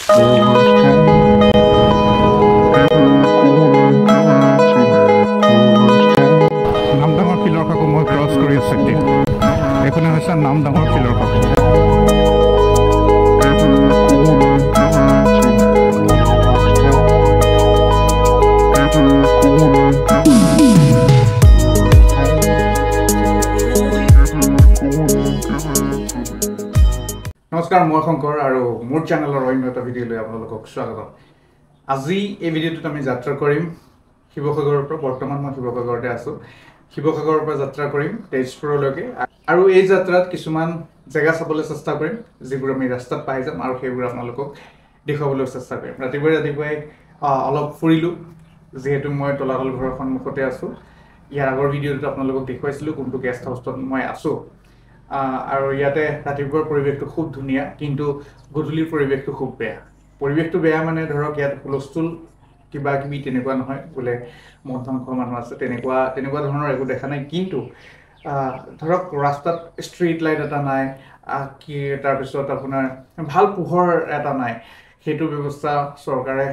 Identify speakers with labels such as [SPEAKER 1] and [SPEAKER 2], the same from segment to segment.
[SPEAKER 1] নামডাঙৰ শিলৰ খাকো মই ক্ৰছ কৰি আছোঁ এতিয়া। এইখনে হৈছে নামডাঙৰ শিলৰ খাকো। নমস্কাৰ, মই শংকৰ আৰু মোৰ চেনেলৰ অন্য এটা ভিডিঅ'লৈ আপোনালোকক স্বাগতম। আজি এই ভিডিঅ'টোত আমি যাত্ৰা কৰিম শিৱসাগৰৰ পৰা। বৰ্তমান মই শিৱসাগৰতে আছোঁ। শিৱসাগৰৰ পৰা যাত্ৰা কৰিম তেজপুৰলৈকে, আৰু এই যাত্ৰাত কিছুমান জেগা চাবলৈ চেষ্টা কৰিম যিবোৰ আমি ৰাস্তাত পাই যাম, আৰু সেইবোৰ আপোনালোকক দেখুৱাবলৈ চেষ্টা কৰিম। ৰাতিপুৱাই অলপ ফুৰিলোঁ, যিহেতু মই তলাতল ঘৰৰ সন্মুখতে আছোঁ। ইয়াৰ আগৰ ভিডিঅ'টোত আপোনালোকক দেখুৱাইছিলোঁ কোনটো গেষ্ট হাউচত মই আছোঁ, আৰু ইয়াতে ৰাতিপুৱাৰ পৰিৱেশটো খুব ধুনীয়া, কিন্তু গধূলিৰ পৰিৱেশটো খুব বেয়া। পৰিৱেশটো বেয়া মানে ধৰক ইয়াত হুলস্থুল কিবা কিবি তেনেকুৱা নহয়, বোলে মদ ভাং খোৱা মানুহ আছে তেনেকুৱা ধৰণৰ একো দেখা নাই। কিন্তু ধৰক ৰাস্তাত ষ্ট্ৰীট লাইট এটা নাই, তাৰপিছত আপোনাৰ ভাল পোহৰ এটা নাই। সেইটো ব্যৱস্থা চৰকাৰে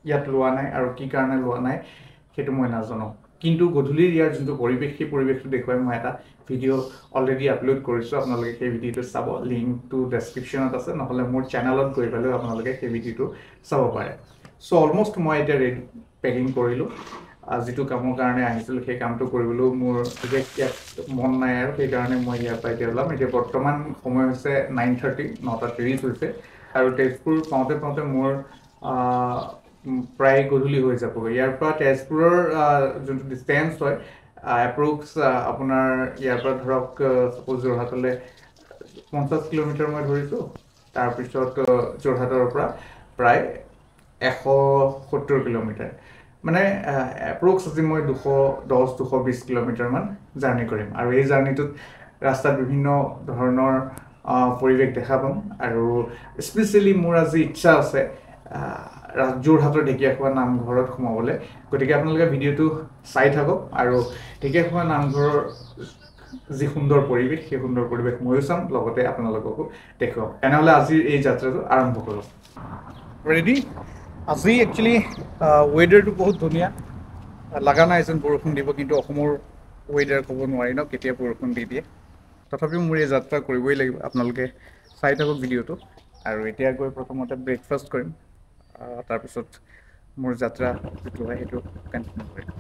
[SPEAKER 1] ইয়াত লোৱা নাই, আৰু কি কাৰণে লোৱা নাই সেইটো মই নাজানো। কিন্তু গধূলিৰ ইয়াৰ যোনটো পৰিৱেশ, সেই পৰিৱেশটো দেখুৱাই মই এটা ভিডিঅ' অলৰেডি আপলোড কৰিছোঁ। আপোনালোকে সেই ভিডিঅ'টো চাব, লিংকটো ডেছক্ৰিপশ্যনত আছে, নহ'লে মোৰ চেনেলত গৈ পেলাই আপোনালোকে সেই ভিডিঅ'টো চাব পাৰে। চ' অলমষ্ট মই এতিয়া পেকিং কৰিলোঁ। যিটো কামৰ কাৰণে আহিছিলোঁ সেই কামটো কৰিবলৈও মোৰ ইয়াত মন নাই, আৰু সেইকাৰণে মই ইয়াৰ পৰা এতিয়া ওলাম। এতিয়া বৰ্তমান সময় হৈছে 9:30, 9:30 হৈছে, আৰু তেজপুৰ পাওঁতে মোৰ প্ৰায় গধূলি হৈ যাবগৈ। ইয়াৰ পৰা তেজপুৰৰ যোনটো ডিষ্টেঞ্চ হয় এপ্ৰক্স আপোনাৰ ইয়াৰ পৰা ধৰক ছাপ'জ যোৰহাটলৈ 50 কিলোমিটাৰ মই ধৰিছোঁ। তাৰপিছত যোৰহাটৰ পৰা প্ৰায় 170 কিলোমিটাৰ, মানে এপ্ৰক্স আজি মই 210-220 কিলোমিটাৰমান জাৰ্ণি কৰিম। আৰু এই জাৰ্ণিটোত ৰাস্তাত বিভিন্ন ধৰণৰ পৰিৱেশ দেখা পাম, আৰু স্পেচিয়েলি মোৰ আজি ইচ্ছা আছে যোৰহাটৰ ঢেকীয়াখোৱা নামঘৰত সোমাবলৈ। গতিকে আপোনালোকে ভিডিঅ'টো চাই থাকক, আৰু ঢেকীয়াখোৱা নামঘৰৰ যি সুন্দৰ পৰিৱেশ, সেই সুন্দৰ পৰিৱেশ ময়ো চাম, লগতে আপোনালোককো দেখুৱাম। তেনেহ'লে আজিৰ এই যাত্ৰাটো আৰম্ভ কৰোঁ। ৰেডি? আজি একচুৱেলি ৱেডাৰটো বহুত ধুনীয়া, লগা নাই যেন বৰষুণ দিব, কিন্তু অসমৰ ৱেডাৰ ক'ব নোৱাৰি ন, কেতিয়া বৰষুণ দি দিয়ে। তথাপিও মোৰ এই যাত্ৰা কৰিবই লাগিব। আপোনালোকে চাই থাকক ভিডিঅ'টো। আৰু এতিয়া গৈ প্ৰথমতে ব্ৰেকফাষ্ট কৰিম, তাৰপিছত মোৰ যাত্ৰা যিটো হয় সেইটো কণ্টিনিউ কৰিম।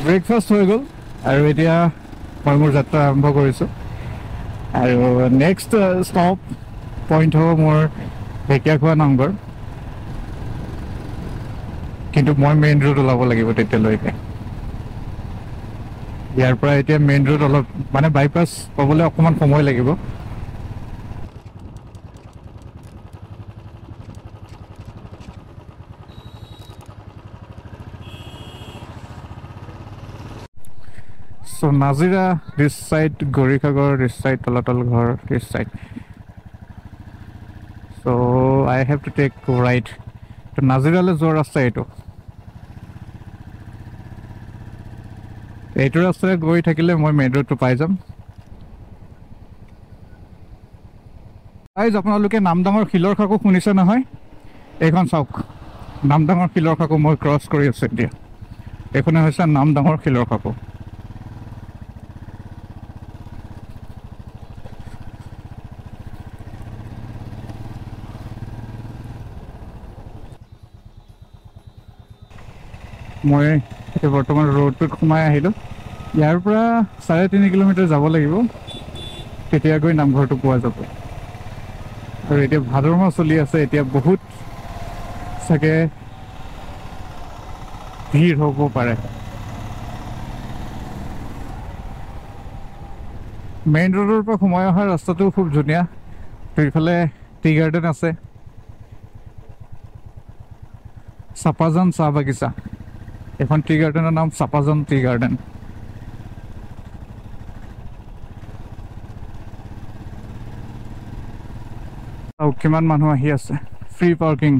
[SPEAKER 1] ব্ৰেকফাষ্ট হৈ গ'ল, আৰু এতিয়া মই মোৰ যাত্ৰা আৰম্ভ কৰিছোঁ। আৰু নেক্সট ষ্টপ পইণ্ট হ'ব মোৰ ঢেকীয়াখোৱা নামঘৰ, কিন্তু মই মেইন ৰোড ওলাব লাগিব তেতিয়ালৈকে। ইয়াৰ পৰা এতিয়া মেইন ৰোড অলপ মানে বাইপাছ পাবলৈ অকণমান সময় লাগিব। So Nazira this side, Gorikhagar this side, Tolatal Ghor this side. So I have to take right to Nazira le jor rasta eto. Eto rasta goi thakile moi main road to pai jam. Guys, আপোনালোকে নামডাঙৰ শিলৰ খাকো শুনিছে নহয়? এইখন চাওক, নামডাঙৰ শিলৰ খাকো মই cross কৰি আছোঁ এতিয়া। এইখনে হৈছে নামডাঙৰ শিলৰ খাকো। মই এতিয়া বৰ্তমান ৰোডটোত সোমাই আহিলোঁ। ইয়াৰ পৰা 3.5 কিলোমিটাৰ যাব লাগিব, তেতিয়া গৈ নামঘৰটো পোৱা যাব। আৰু এতিয়া ভাদৰ মাহ চলি আছে, এতিয়া বহুত চাগে ভিৰ হ'ব পাৰে। মেইন ৰোডৰ পৰা সোমাই অহা ৰাস্তাটো খুব ধুনীয়া। দুইফালে টি গাৰ্ডেন আছে, চাপাজান চাহ বাগিচা। এখন টি গাৰ্ডেনৰ নাম চাপাজান টি গাৰ্ডেন। আৰু কিমান মানুহ আহি আছে, ফ্ৰী পাৰ্কিং।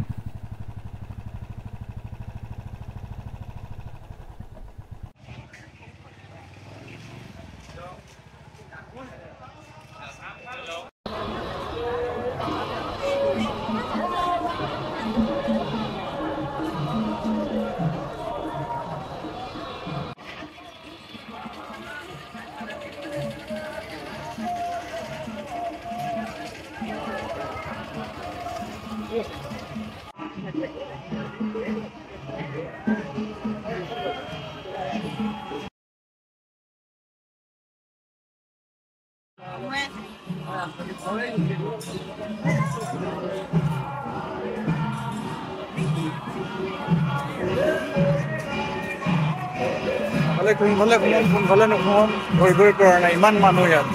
[SPEAKER 1] কোনফালে নোসোমাম ধৰিবই পৰা নাই, ইমান মানুহ ইয়াত।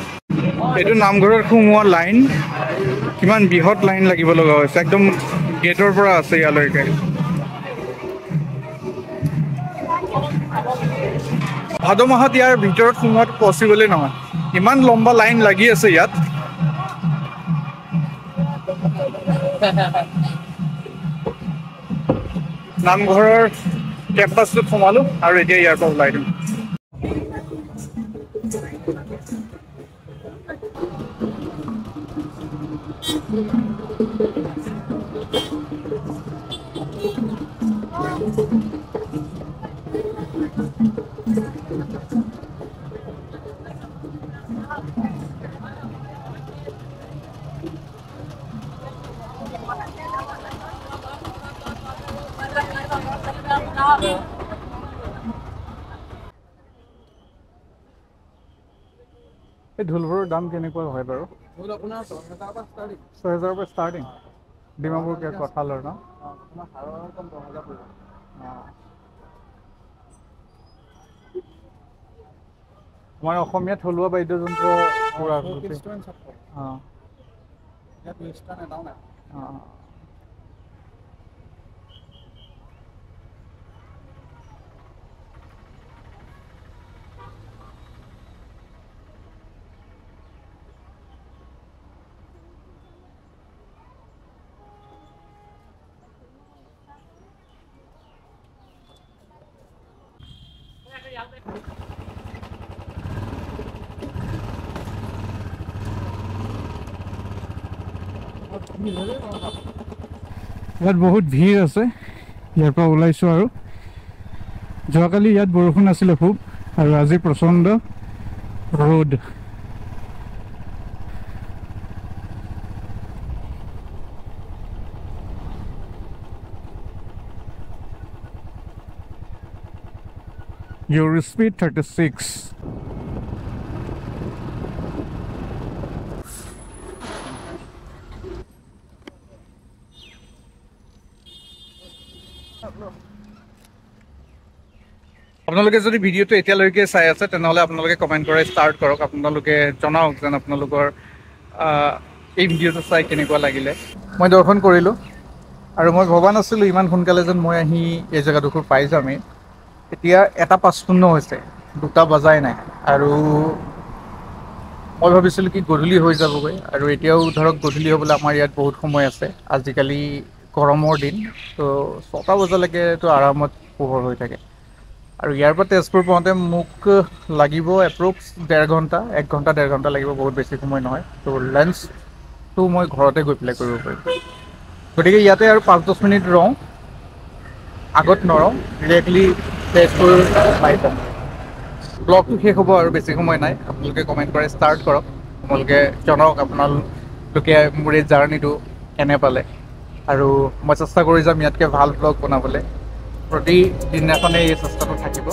[SPEAKER 1] এইটো নামঘৰত সোমোৱা লাইন, কিমান বৃহৎ লাইন লাগিব লগা হৈছে, একদম গেটৰ পৰা আছে ইয়ালৈকে। ভাদ মাহত ইয়াৰ ভিতৰত সোমোৱাটো পচিবলেই নহয়, ইমান লম্বা লাইন লাগি আছে ইয়াত। নামঘৰৰ কেম্পাছটোত সোমালো আৰু এতিয়া ইয়াৰ পৰা ওলাই দিম। এই ঢোলবোৰৰ দাম কেনেকুৱা হয় বাৰু? 6,000 পৰা ষ্টাৰ্টিং। ডিমাপুৰ কঁঠালৰ ন? আমাৰ অসমীয়া থলুৱা বাদ্যযন্ত্ৰ পুৰা ইয়াত বহুত ভিৰ আছে। ইয়াৰ পৰা ওলাইছোঁ আৰু যোৱাকালি ইয়াত বৰষুণ আছিলে খুব, আৰু আজি প্ৰচণ্ড ৰ'দ। Your speed 36. আপোনালোকে যদি ভিডিঅ'টো এতিয়ালৈকে চাই আছে তেনেহ'লে আপোনালোকে কমেণ্ট কৰি ষ্টাৰ্ট কৰক। আপোনালোকে জনাওক যেন আপোনালোকৰ এই ভিডিঅ'টো চাই কেনেকুৱা লাগিলে। মই দৰ্শন কৰিলোঁ আৰু মই ভবা নাছিলোঁ ইমান সোনকালে যেন মই আহি এই জেগাডোখৰ পাই যামেই। এতিয়া 1:55 হৈছে, 2টা বজাই নাই, আৰু মই ভাবিছিলোঁ কি গধূলি হৈ যাবগৈ, আৰু এতিয়াও ধৰক গধূলি হ'বলৈ আমাৰ ইয়াত বহুত সময় আছে। আজিকালি গৰমৰ দিন, তো 6টা বজালৈকেতো আৰামত পোহৰ হৈ থাকে। আৰু ইয়াৰ পৰা তেজপুৰ পাওঁতে মোক লাগিব এপ্ৰক্স 1.5 ঘণ্টা, 1 ঘণ্টা 1.5 ঘণ্টা লাগিব, বহুত বেছি সময় নহয়। তো লাঞ্চটো মই ঘৰতে গৈ পেলাই কৰিব পাৰিম। গতিকে ইয়াতে আৰু 5-10 মিনিট ৰওঁ, আগত নৰওঁ, ডিৰেক্টলি তেজপুৰ পাই যাম। ব্লগটো শেষ হ'ব আৰু বেছি সময় নাই। আপোনালোকে কমেণ্ট কৰি ষ্টাৰ্ট কৰক। আপোনালোকে জনাওক আপোনালোকে মোৰ এই জাৰ্ণিটো কেনে পালে, আৰু মই চেষ্টা কৰি যাম ইয়াতকৈ ভাল ব্লগ বনাবলৈ। প্ৰতিদিনাখনে এই চেষ্টাটো থাকিব।